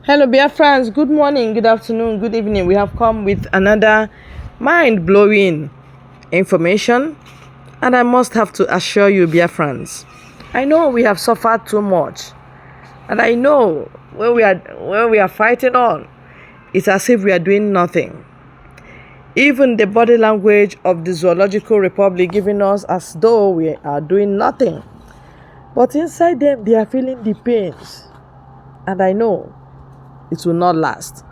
Hello, dear friends. Good morning, good afternoon, good evening. We have come with another mind blowing information, and I must have to assure you, dear friends, I know we have suffered too much, and I know where we are fighting on, it's as if we are doing nothing. Even the body language of the Zoological Republic giving us as though we are doing nothing, but inside them they are feeling the pains, and I know it will not last.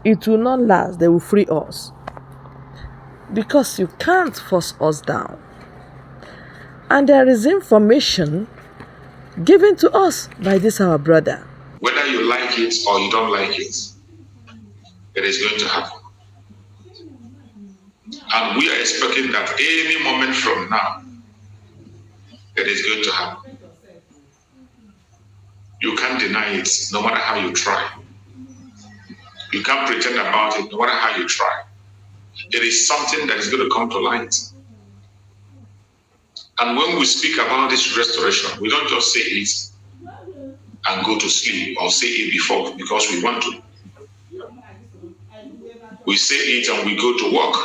It will not last. They will free us. Because you can't force us down. And there is information given to us by this our brother. Whether you like it or you don't like it, it is going to happen. And we are expecting that any moment from now, it is going to happen. You can't deny it no matter how you try. You can't pretend about it no matter how you try. It is something that is going to come to light. And when we speak about this restoration, we don't just say it and go to sleep or say it before because we want to. We say it and we go to work.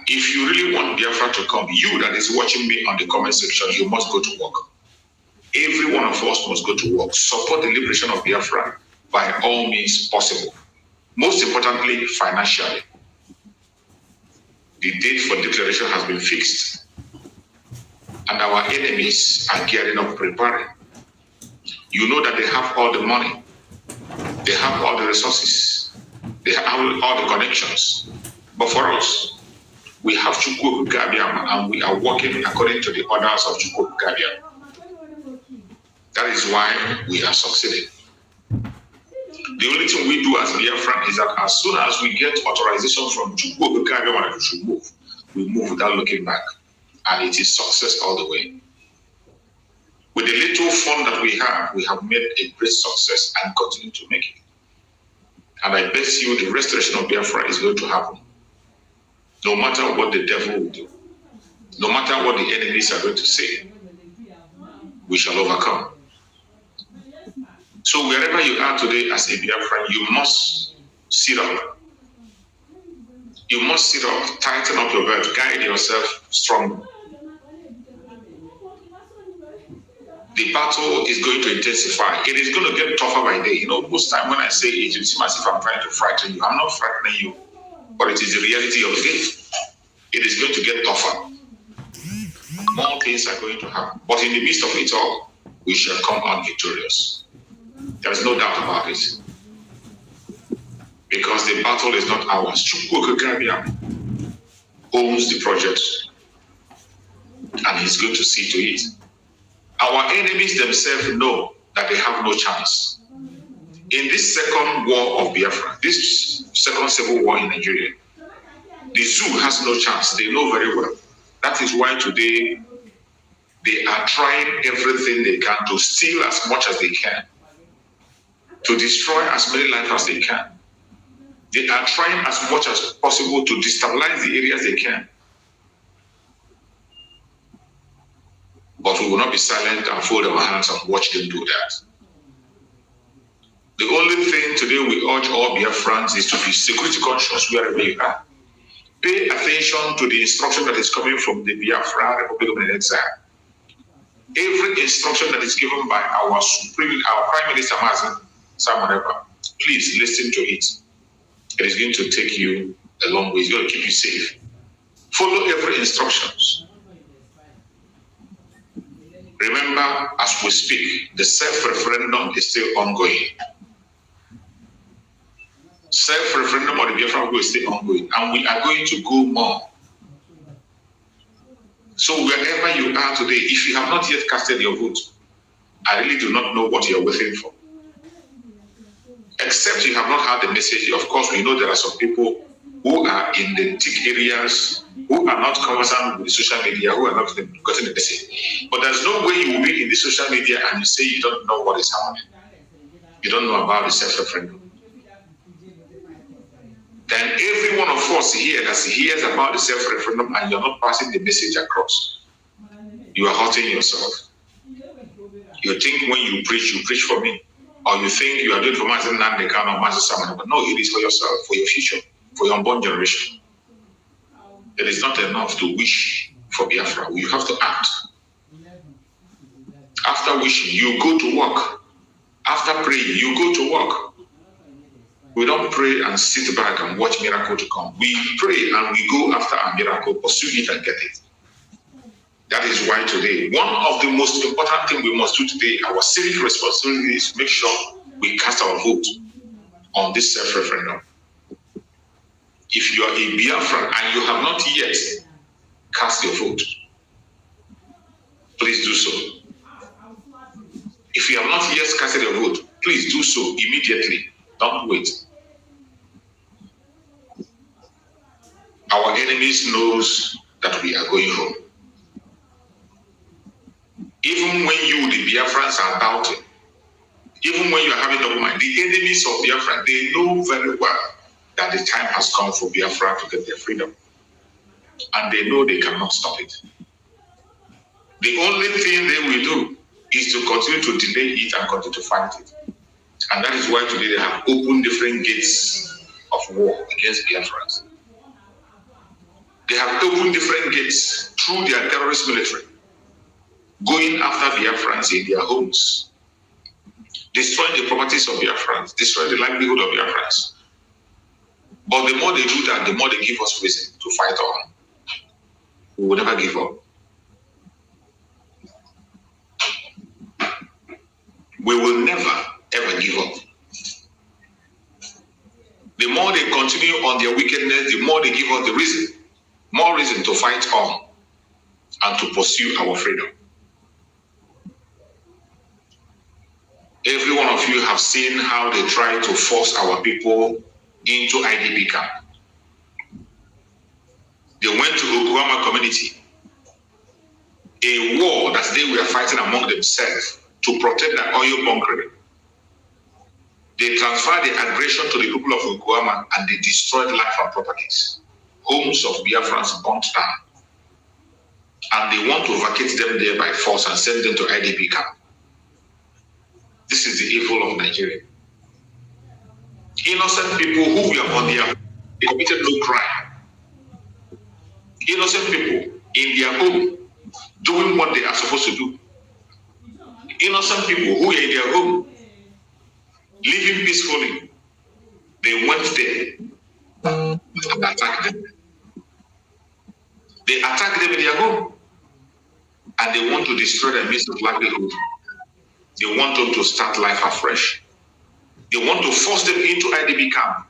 If you really want Biafra to come, you that is watching me on the comment section, you must go to work. Every one of us must go to work. Support the liberation of Biafra by all means possible. Most importantly, financially. The date for declaration has been fixed. And our enemies are gearing up, preparing. You know that they have all the money. They have all the resources. They have all the connections. But for us, we have Chukwu Gabiam, and we are working according to the orders of Chukwu Gabiam. That is why we are succeeding. The only thing we do as Biafran is that as soon as we get authorization from Chukwu Gabiam and we should move, we move without looking back. And it is success all the way. With the little fund that we have made a great success and continue to make it. And I bet you the restoration of Biafra is going to happen. No matter what the devil will do, no matter what the enemies are going to say, we shall overcome. So wherever you are today as a Biafran, you must sit up. You must sit up, tighten up your belt, guide yourself strongly. The battle is going to intensify. It is going to get tougher by day. You know, most time when I say it, it seems as if I'm trying to frighten you. I'm not frightening you, but it is the reality of the day. It is going to get tougher. More things are going to happen. But in the midst of it all, we shall come out victorious. There is no doubt about it. Because the battle is not ours. Chukwu Gabiam owns the project, and he's going to see to it. Our enemies themselves know that they have no chance. In this second war of Biafra, this second civil war in Nigeria, the zoo has no chance. They know very well. That is why today they are trying everything they can to steal as much as they can, to destroy as many lives as they can. They are trying as much as possible to destabilize the areas they can. But we will not be silent and fold our hands and watch them do that. The only thing today we urge all Biafrans is to be security conscious wherever you are. Pay attention to the instruction that is coming from the Biafra Republic of Exile. Every instruction that is given by our Prime Minister Samaneba, please listen to it. It is going to take you a long way. It's going to keep you safe. Follow every instructions. Remember, as we speak, the self-referendum is still ongoing. Self-referendum of the Biafra is still ongoing, and we are going to go more. So wherever you are today, if you have not yet casted your vote, I really do not know what you are waiting for. Except you have not heard the message. Of course, we know there are some people who are in the thick areas, who are not conversant with the social media, who are not getting the message. But there's no way you will be in the social media and you say you don't know what is happening. You don't know about the self-referendum. Then every one of us here that hears about the self-referendum and you're not passing the message across, you are hurting yourself. You think when you preach for me. Or you think you are doing for Master Nandekano or Master Samuel. But no, it is for yourself, for your future, for your unborn generation. It is not enough to wish for Biafra. You have to act. After wishing, you go to work. After praying, you go to work. We don't pray and sit back and watch miracle to come. We pray and we go after a miracle, pursue it and get it. That is why today, one of the most important things we must do today, our civic responsibility is to make sure we cast our vote on this self-referendum. If you are a Biafran and you have not yet cast your vote, please do so. If you have not yet casted your vote, please do so immediately. Don't wait. Our enemies knows that we are going home. Even when you, the Biafrans, are doubting, even when you are having double mind, the enemies of Biafra, they know very well that the time has come for Biafra to get their freedom. And they know they cannot stop it. The only thing they will do is to continue to delay it and continue to fight it. And that is why today they have opened different gates of war against Biafrans. They have opened different gates through their terrorist military, going after Biafrans in their homes, destroying the properties of Biafrans, destroying the livelihood of Biafrans. But the more they do that, the more they give us reason to fight on. We will never give up. We will never, ever give up. The more they continue on their wickedness, the more they give us the reason, more reason to fight on and to pursue our freedom. Every one of you have seen how they try to force our people into IDP camp. They went to Okama community, a war that they were fighting among themselves to protect their oil bunkering. They transferred the aggression to the people of Okama and they destroyed life and properties. Homes of Biafrans burnt down. And they want to vacate them there by force and send them to IDP camp. This is the evil of Nigeria. Innocent people who were on their home, they committed no crime. Innocent people in their home doing what they are supposed to do. Innocent people who were in their home living peacefully. They went there and attacked them. They attacked them in their home and they want to destroy their means of livelihood. They want them to start life afresh. They want to force them into IDP camp.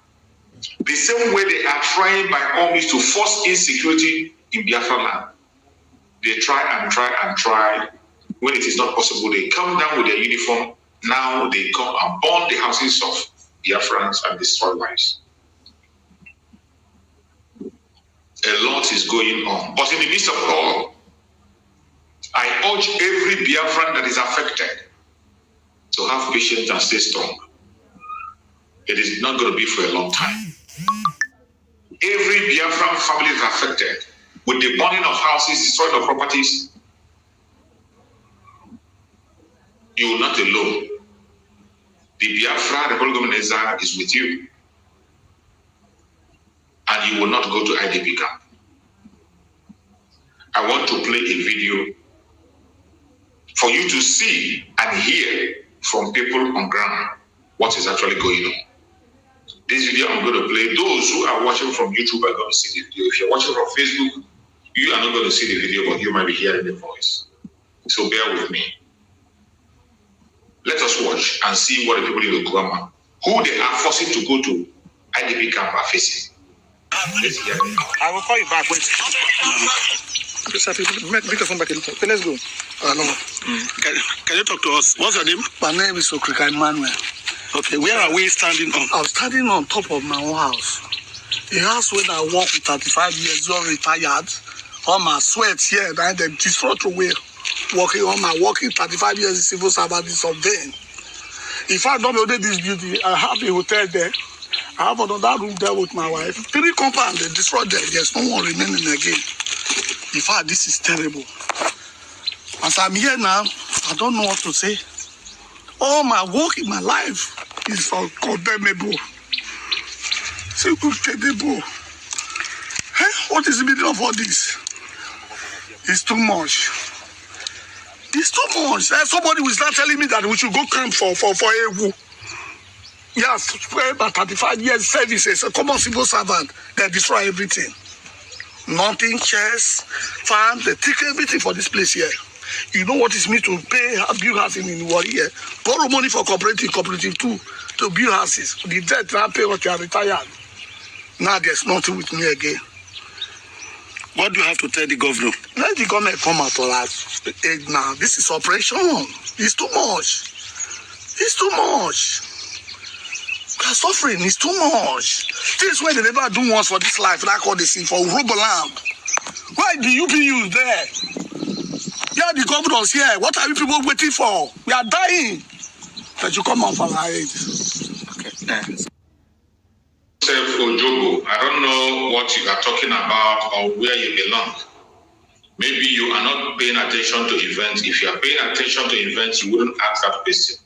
The same way they are trying by all means to force insecurity in Biafra land. They try and try and try. When it is not possible, they come down with their uniform. Now they come and burn the houses of Biafrans and destroy lives. A lot is going on. But in the midst of all, I urge every Biafran that is affected to have patience and stay strong. It is not going to be for a long time. Every Biafran family is affected with the burning of houses, destroying of properties. You are not alone. The Biafra Republic of Nigeria is with you. And you will not go to IDP camp. I want to play a video for you to see and hear from people on ground what is actually going on. This video I'm going to play, those who are watching from YouTube are going to see the video. If you're watching from Facebook, you are not going to see the video, but you might be hearing the voice. So bear with me. Let us watch and see what the people in Okama, who they are forcing to go to IDP camp, are facing. Let's hear them. I will call you back. Wait. Make the phone back. Okay, let's go. No. Can you talk to us? What's your name? My name is Okrika Emmanuel. Okay, where are we standing on? I'm standing on top of my own house. A house where I work with 35 years, you're retired. All my sweat here, and then destroyed away. Working 35 years in civil servant is surveying. If I don't build this beauty, I have a hotel there. I have another room there with my wife. 3 compounds, they destroyed there. There's no one remaining again. In fact, this is terrible. As I'm here now, I don't know what to say. All my work in my life is for condemnable. Hey, what is the meaning of all this? It's too much. It's too much. Somebody will start telling me that we should go camp for Enugu. Yes, about 35 years service as a common civil servant. They destroy everything. Nothing, chairs, fan, they take everything for this place here. You know what it means to pay, build houses in Enugu here? Borrow money for cooperative too, to build houses. The debt now pay what you are retired. Now there's nothing with me again. What do you have to tell the governor? Let the government come out for us. Now, this is operation. It's too much. It's too much. We are suffering. It's too much. This is why they never do once for this life, like all they see for Roboland. Why the UPU there? Yeah, the governors here. What are you people waiting for? We are dying. That you come out for our aid. Okay. Ojogo, I don't know what you are talking about or where you belong. Maybe you are not paying attention to events. If you are paying attention to events, you wouldn't ask that question.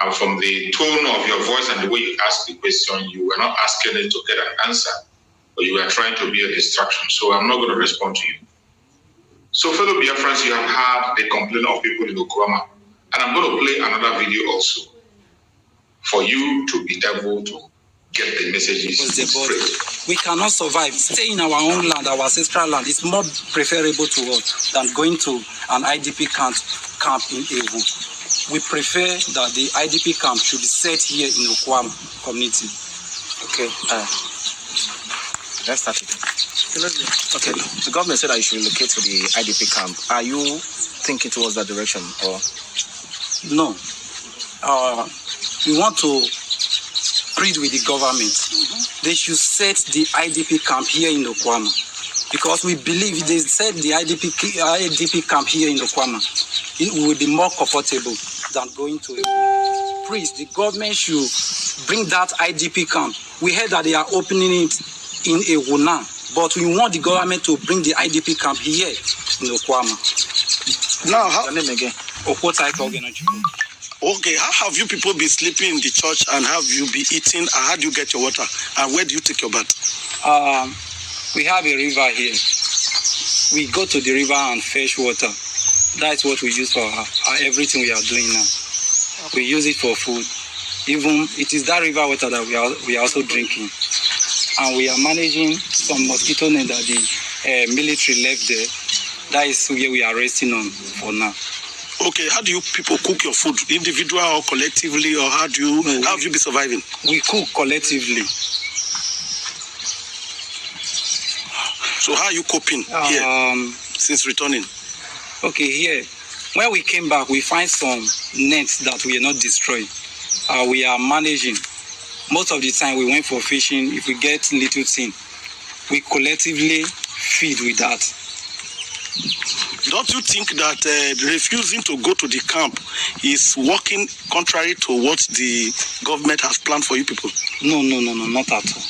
And from the tone of your voice and the way you ask the question, you were not asking it to get an answer, but you were trying to be a distraction. So I'm not going to respond to you. So fellow Biafrans, you have heard the complaint of people in Okama, and I'm going to play another video also for you to be able to get the messages straight. We cannot survive. Stay in our own land, our ancestral land, is more preferable to us than going to an IDP camp in Enugu. We prefer that the IDP camp should be set here in Okama community. Okay. Let's start again. Okay. The government said that you should relocate to the IDP camp. Are you thinking towards that direction or? No. We want to plead with the government. They should set the IDP camp here in Okama, because we believe if they set the IDP camp here in Okama, it will be more comfortable than going to a priest. The government should bring that IDP camp. We heard that they are opening it in Enugu now, but we want the government to bring the IDP camp here in Okama. Now, how? Your name again? Okay, how have you people been sleeping in the church, and have you been eating, and how do you get your water, and where do you take your bath? We have a river here. We go to the river and fetch water. That's what we use for everything we are doing now. We use it for food. Even it is that river water that we are also drinking. And we are managing some mosquito net that the military left there. That is where we are resting on for now. Okay, how do you people cook your food, individual or collectively, or how have you been surviving? We cook collectively. So how are you coping here since returning? Okay, here, when we came back, we find some nets that we are not destroyed. We are managing. Most of the time we went for fishing. If we get little thing, we collectively feed with that. Don't you think that refusing to go to the camp is working contrary to what the government has planned for you people? No, not at all.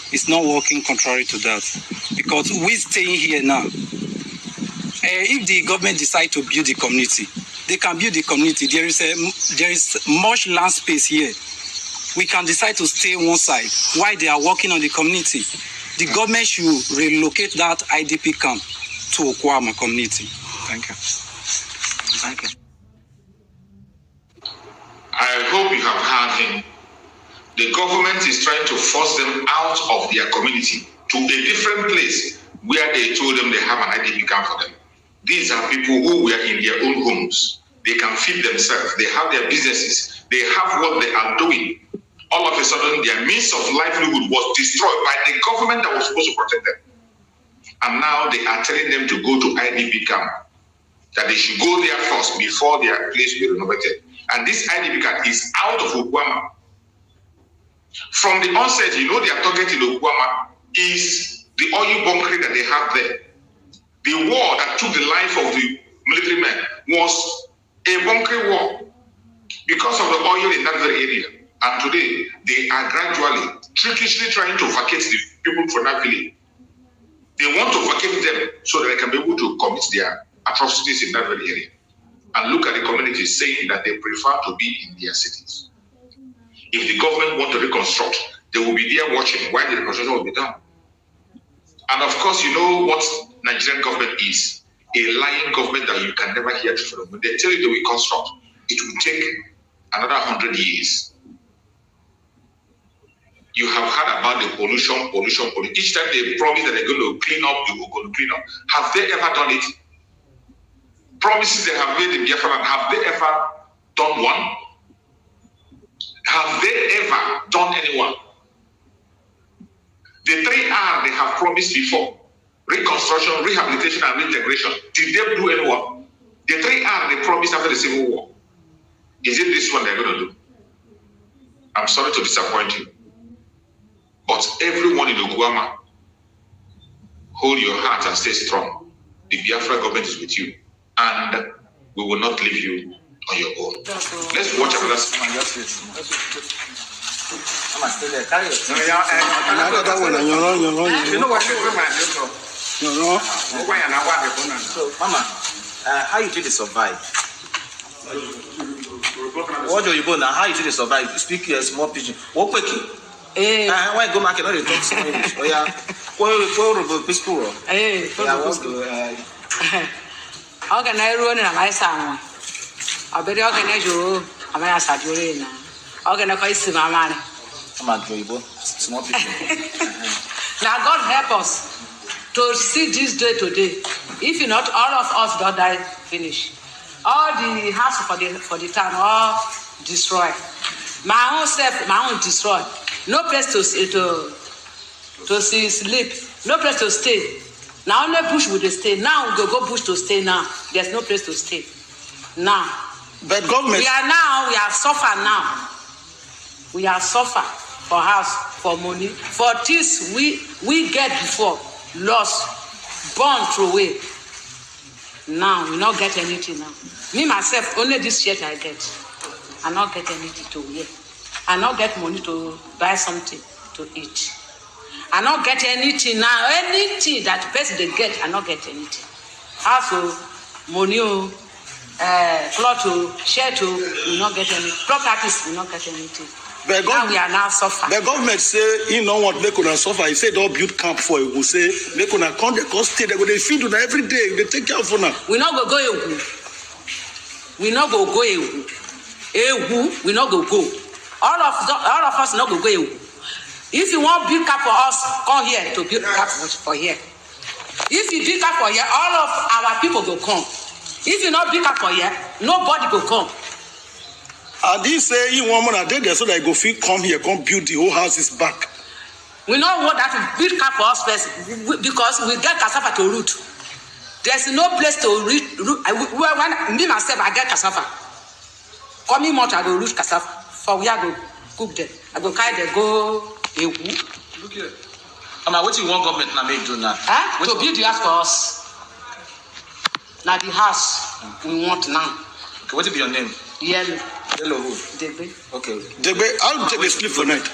It's not working contrary to that, because we're staying here now. If the government decide to build the community, they can build the community. There is much land space here. We can decide to stay one side while they are working on the community. The government should relocate that IDP camp to Okama community. Thank you. Thank you. I hope you have heard him. The government is trying to force them out of their community to a different place where they told them they have an IDP camp for them. These are people who were in their own homes. They can feed themselves. They have their businesses. They have what they are doing. All of a sudden, their means of livelihood was destroyed by the government that was supposed to protect them. And now they are telling them to go to IDP camp, that they should go there first before their place will be renovated. And this IDP camp is out of Okama. From the onset, you know their target in Okama is the oil bunkering that they have there. The war that took the life of the military men was a bunkering war because of the oil in that very area. And today, they are gradually, trickishly trying to vacate the people from that village. They want to vacate them so that they can be able to commit their atrocities in that very area. and look at the communities saying that they prefer to be in their cities. If the government want to reconstruct, they will be there watching while the reconstruction will be done. And of course, you know what Nigerian government is. A lying government that you can never hear from. When they tell you they will construct, it will take another 100 years. You have heard about the pollution. Each time they promise that they're going to clean up, they will go to clean up. Have they ever done it? Promises they have made in Biafra, have they ever done one? Have they ever done anyone? The 3 R they have promised before: reconstruction, rehabilitation, and reintegration. Did they do anyone? The 3 R they promised after the Civil War. Is it this one they're going to do? I'm sorry to disappoint you. But everyone in Okama, hold your heart and stay strong. The Biafra government is with you, and we will not leave you on your own. Let's watch another. Mama, how you did survive? What do you go now? How you did survive? You speak a small pidgin. What quick? Why go market? Not talk some English. Oh yeah. What peaceful? Organize run and I sang. I bet organize you. I may ask you now. Organize my money. Small pidgin. Now God help us to see this day today. If you not, all of us don't die finish. All the house for the town all destroy. My own self, my own destroy. No place to sleep. No place to stay. Now only bush would stay. Now we go bush to stay now. There's no place to stay. Now. But government. We have suffered now. We have suffered for house, for money, for things we get before, lost, born through away. Now we not get anything now. Me myself, only this shirt I get. I not get anything to wear. I not get money to buy something to eat. I not get anything now. Anything that person they get, I not get anything. House, money, cloth, shirt, we not get any. Properties, we not get anything. But now we are now suffering. The government say, you know what, they could suffer. He said, don't build camp for it. We say, they could come, they could stay, they feed you every day. They take care of you now. We not go Enugu. We not go Enugu. Enugu, we not go. All of us not go Enugu. If you want build camp for us, come here to build camp for here. If you build camp for here, all of our people go come. If you not build camp for here, nobody go come. And he say he want more than so that go fit come here, come build the whole houses back. We don't want that to build camp for us first because we get cassava to root. There's no place to root. When me myself, I get cassava. Coming month, I go root cassava. For we are go cook them. I go carry them go Enugu. Look here. What you want government now make do now? To build the house for us. Now the house we want now. Okay, what is your name? Yellow. Yellow who? Debe. Okay. Debe, how you take the sleep for night?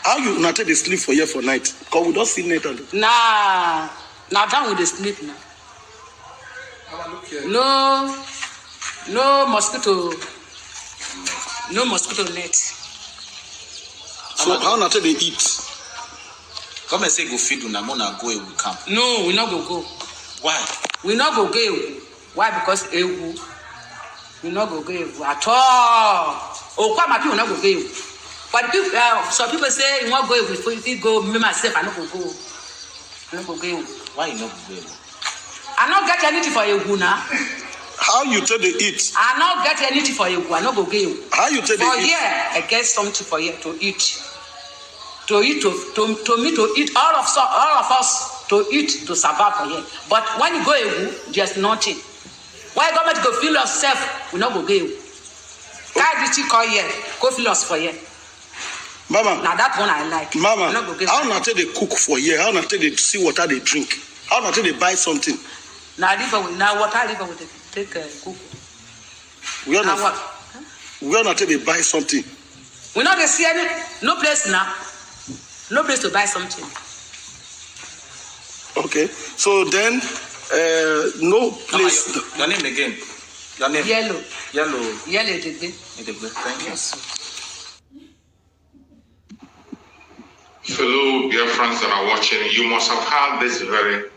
How you not take the sleep for here for night? Because we don't see night. Nah, down with the sleep now. No mosquito. No mosquito net. So how not take they eat? Come and say go feed you now, go Enugu camp. No, we not go. Why? We not go Enugu. Why? Because Enugu. We not go Enugu at all. Okama people not go Enugu. But people, some people say you want go Enugu. If you go, me myself, I not go. I not go Enugu. Why you not go Enugu? I not get anything for Enugu now. How you take the eat? I not get anything for Enugu. I not go Enugu. How you take the for eat? Here, I get something for here to eat. To eat, to me to eat. All of us to eat to survive for here. But when you go Enugu, there's nothing. Why government go feel yourself? We not go Enugu. Guy did you call here? Go feel us for here. Mama. Now that one I like. Mama. How not take they cook for here? How not take they see water they drink? How not take they buy something? Now water liver with take cook. We are not take they buy something. We not they see any no place now. No place to buy something. Okay. So then no place. Your name again? Your name? Yellow. Yellow. Thank you. Fellow dear friends that are watching, you must have had this very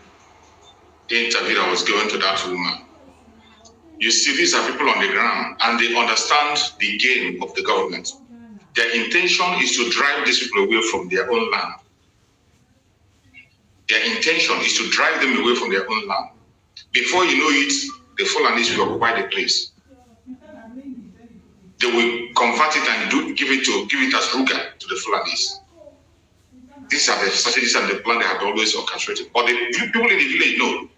interview that was given to that woman. You see, these are people on the ground and they understand the game of the government. Their intention is to drive these people away from their own land. Their intention is to drive them away from their own land. Before you know it, the Fulanis will occupy the place. They will convert it and give it as ruga to the Fulanis. These are the strategies and the plan they have always orchestrated. But the people in the village know.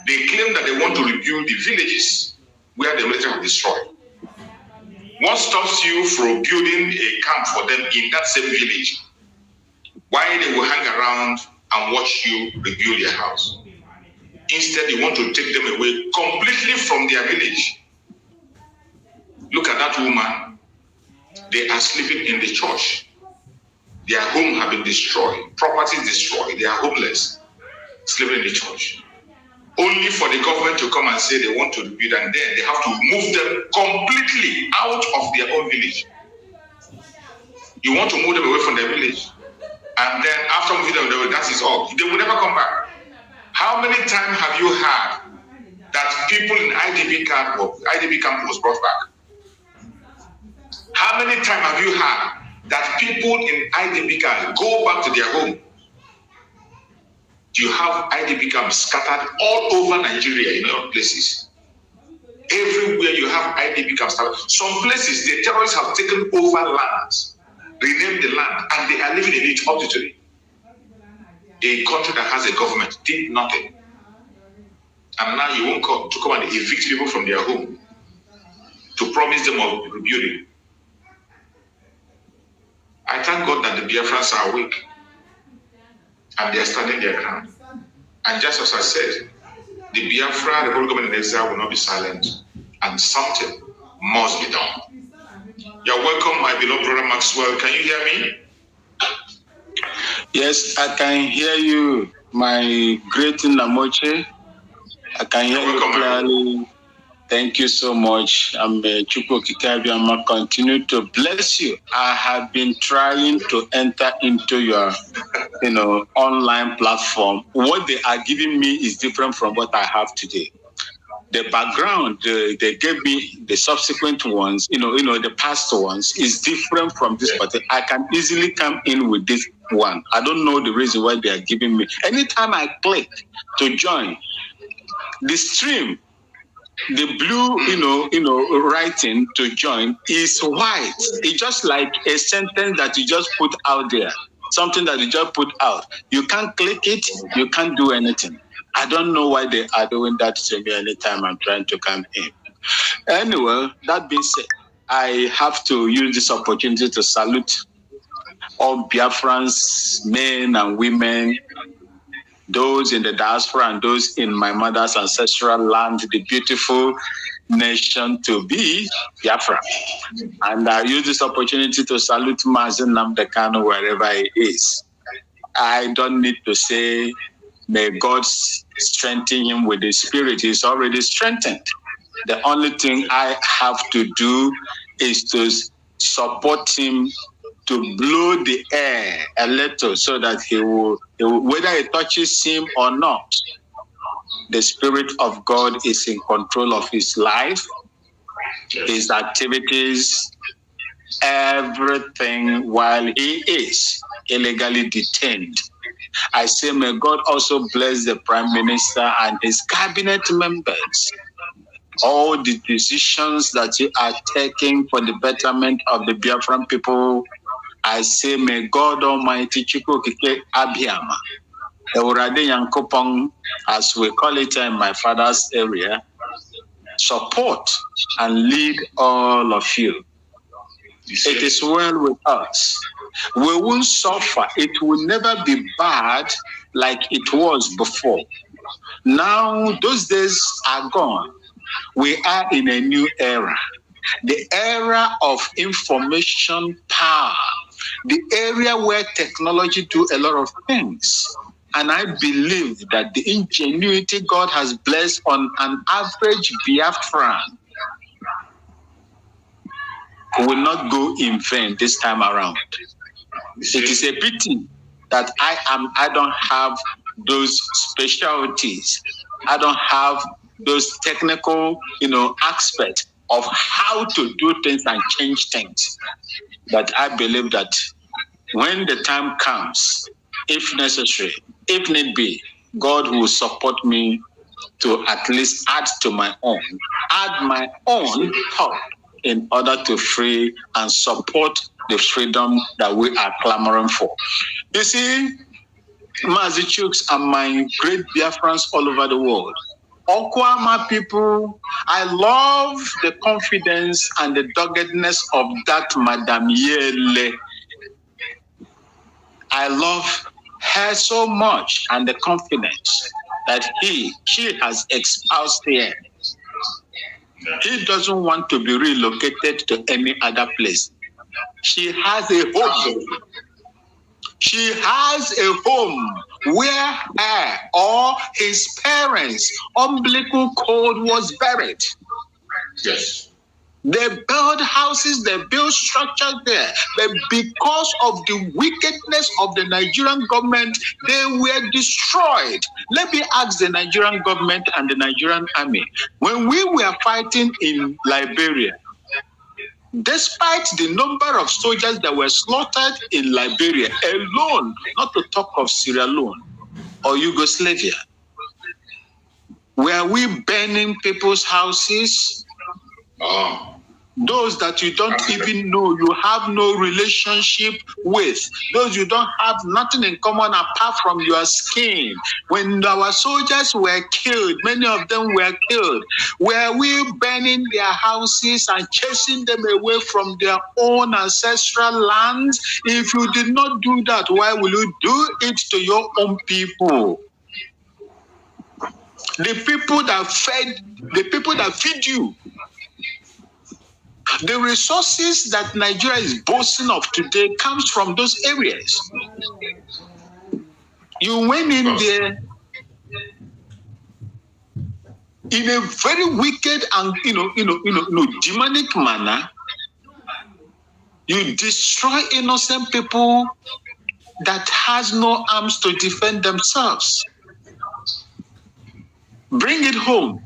They claim that they want to rebuild the villages where the military have destroyed. What stops you from building a camp for them in that same village? Why they will hang around and watch you rebuild their house? Instead, you want to take them away completely from their village. Look at that woman. They are sleeping in the church. Their home have been destroyed. Property destroyed. They are homeless. Sleeping in the church. Only for the government to come and say they want to rebuild, and then they have to move them completely out of their own village. You want to move them away from their village, and then after moving them, that is all. They will never come back. How many times have you heard that people in IDP camp was brought back? How many times have you heard that people in IDP camp go back to their home? You have IDP camps scattered all over Nigeria in other places. Everywhere you have IDP camps. Some places the terrorists have taken over lands, renamed the land, and they are living in it up to today. A country that has a government did nothing. And now you won't come to come and evict people from their home to promise them of rebuilding. I thank God that the Biafrans are awake. And they are standing their ground. And just as I said, the Biafra, the whole government in exile will not be silent. And something must be done. You're welcome, my beloved brother Maxwell. Can you hear me? Yes, I can hear you, my great Namoche. I can hear you clearly. Thank you so much. I'm Chukwu Kikabiama. Continue to bless you. I have been trying to enter into your, online platform. What they are giving me is different from what I have today. The background they gave me, the subsequent ones, the past ones, is different from this. But I can easily come in with this one. I don't know the reason why they are giving me. Anytime I click to join, the stream, the blue, writing to join is white. It's just like a sentence that you just put out there, something that you just put out. You can't click it. You can't do anything. I don't know why they are doing that to me anytime I'm trying to come in. Anyway, that being said, I have to use this opportunity to salute all Biafrans, men and women, those in the diaspora and those in my mother's ancestral land, the beautiful nation to be Biafra. And I use this opportunity to salute Mazen Nnamdi Kanu wherever he is. I don't need to say, may God strengthen him with the spirit. He's already strengthened. The only thing I have to do is to support him, to blow the air a little so that he will, whether it touches him or not, the Spirit of God is in control of his life, his activities, everything while he is illegally detained. I say, may God also bless the Prime Minister and his cabinet members. All the decisions that you are taking for the betterment of the Biafran people, I say, may God Almighty Chukwu Kike Abiyama, Eurade Yankopong, as we call it in my father's area, support and lead all of you. It is well with us. We won't suffer. It will never be bad like it was before. Now, those days are gone. We are in a new era. The era of information power. The area where technology do a lot of things. And I believe that the ingenuity God has blessed on an average Biafran will not go in vain this time around. It is a pity that I don't have those specialties. I don't have those technical, aspects of how to do things and change things. But I believe that when the time comes, if necessary, if need be, God will support me to at least add my own help in order to free and support the freedom that we are clamoring for. You see, Mazi Chuks and my great Biafrans all over the world, Okama people, I love the confidence and the doggedness of that Madam Yele. I love her so much and the confidence that she has espoused here. He doesn't want to be relocated to any other place. She has a home. She has a home where her or his parents' umbilical cord was buried. Yes. They build houses, they build structures there. But because of the wickedness of the Nigerian government, they were destroyed. Let me ask the Nigerian government and the Nigerian army. When we were fighting in Liberia, despite the number of soldiers that were slaughtered in Liberia alone, not to talk of Sierra Leone or Yugoslavia, were we burning people's houses? Those that you don't even know, you have no relationship with, those you don't have nothing in common apart from your skin. When our soldiers were killed, many of them were killed, were we burning their houses and chasing them away from their own ancestral lands? If you did not do that, why will you do it to your own people? The people that feed you. The resources that Nigeria is boasting of today comes from those areas. You went in there in a very wicked and demonic manner. You destroy innocent people that has no arms to defend themselves. Bring it home.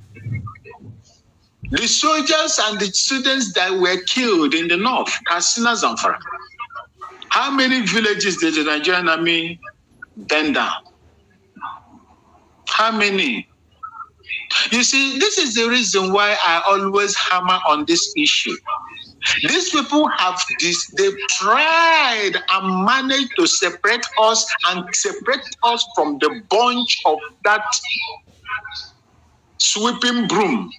The soldiers and the students that were killed in the north, Katsina, Zamfara. How many villages did the Nigerian army burn down? How many? You see, this is the reason why I always hammer on this issue. These people they've tried and managed to separate us from the bunch of that sweeping broom.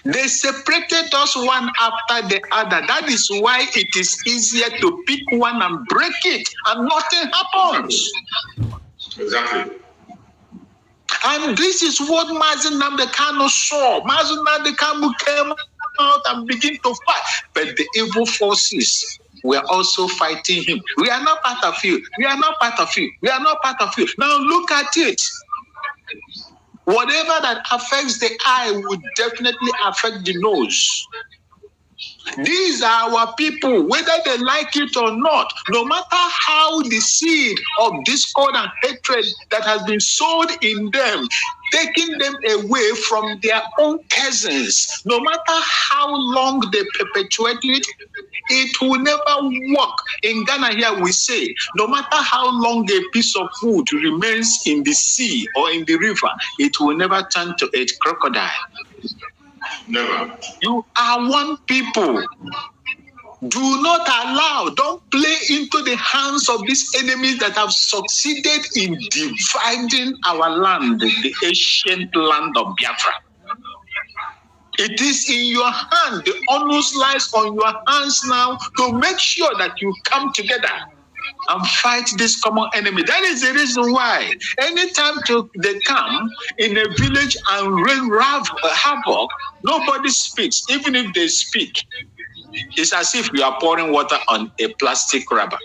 They separated us one after the other. That is why it is easier to pick one and break it, and nothing happens. Exactly. And this is what Mazi Nnamdi Kanu saw. Mazi Nnamdi Kanu came out and began to fight. But the evil forces were also fighting him. We are not part of you. We are not part of you. We are not part of you. Now look at it. Whatever that affects the eye would definitely affect the nose. These are our people, whether they like it or not. No matter how the seed of discord and hatred that has been sowed in them, taking them away from their own cousins, no matter how long they perpetuate it, it will never work. In Ghana here we say, no matter how long a piece of wood remains in the sea or in the river, it will never turn to a crocodile. Never. You are one people. Do not allow, don't play into the hands of these enemies that have succeeded in dividing our land, the ancient land of Biafra. It is in your hand. The onus lies on your hands now to make sure that you come together and fight this common enemy. That is the reason why anytime they come in a village and rain havoc, nobody speaks. Even if they speak, it's as if you are pouring water on a plastic rubber.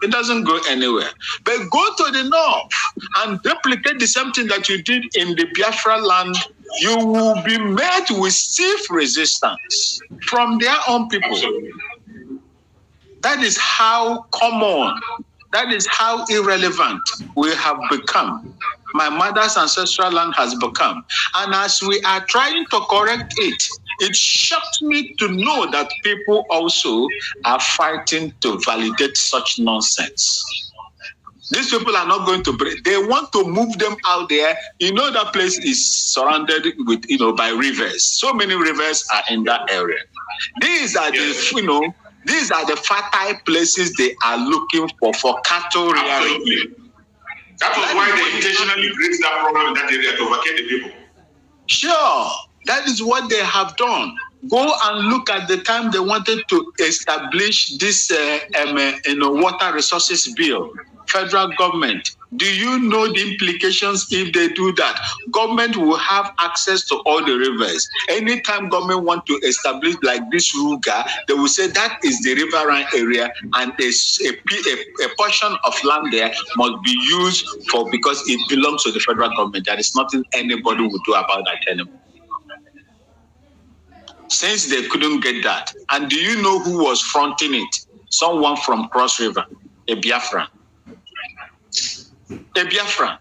It doesn't go anywhere. But go to the north and replicate the same thing that you did in the Biafra land you will be met with stiff resistance from their own people. Absolutely. That is how common, that is how irrelevant we have become. My mother's ancestral land has become. And as we are trying to correct it, it shocked me to know that people also are fighting to validate such nonsense. These people are not going to break. They want to move them out there. You know, that place is surrounded with, by rivers. So many rivers are in that area. These are these are the fertile places they are looking for cattle rearing. Absolutely. That was why they intentionally created that problem in that area to vacate the people. Sure, that is what they have done. Go and look at the time they wanted to establish this water resources bill. Federal government, do you know the implications if they do that? Government will have access to all the rivers. Anytime government want to establish like this Ruga, they will say that is the riverine area, and a portion of land there must be used for, because it belongs to the federal government. There is nothing anybody will do about that anymore. Since they couldn't get that, and do you know who was fronting it? Someone from Cross River, a Biafran. A Biafran.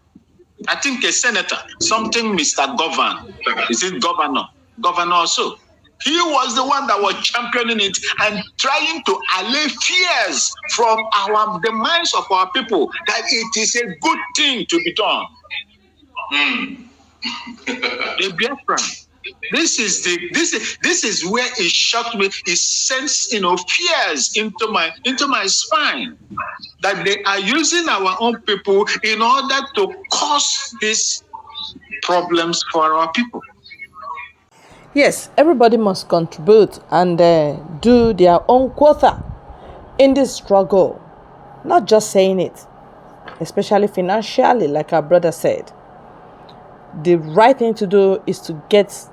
I think a senator, something Mr. Govern. Is it governor? Governor also. He was the one that was championing it and trying to allay fears from the minds of our people that it is a good thing to be done. A Biafran. This is where it shocked me. It sends fears into my spine that they are using our own people in order to cause these problems for our people. Yes, everybody must contribute and do their own quota in this struggle. Not just saying it, especially financially, like our brother said. The right thing to do is to get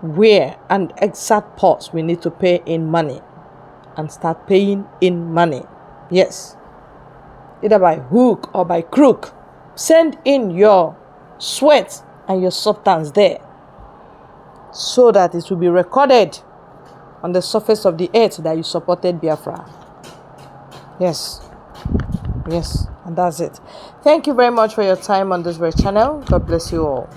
where and exact parts we need to pay in money and start paying in money. Yes, either by hook or by crook. Send in your sweat and your substance there so that it will be recorded on the surface of the earth that you supported Biafra. Yes, and that's it. Thank you very much for your time on this very channel. God bless you all.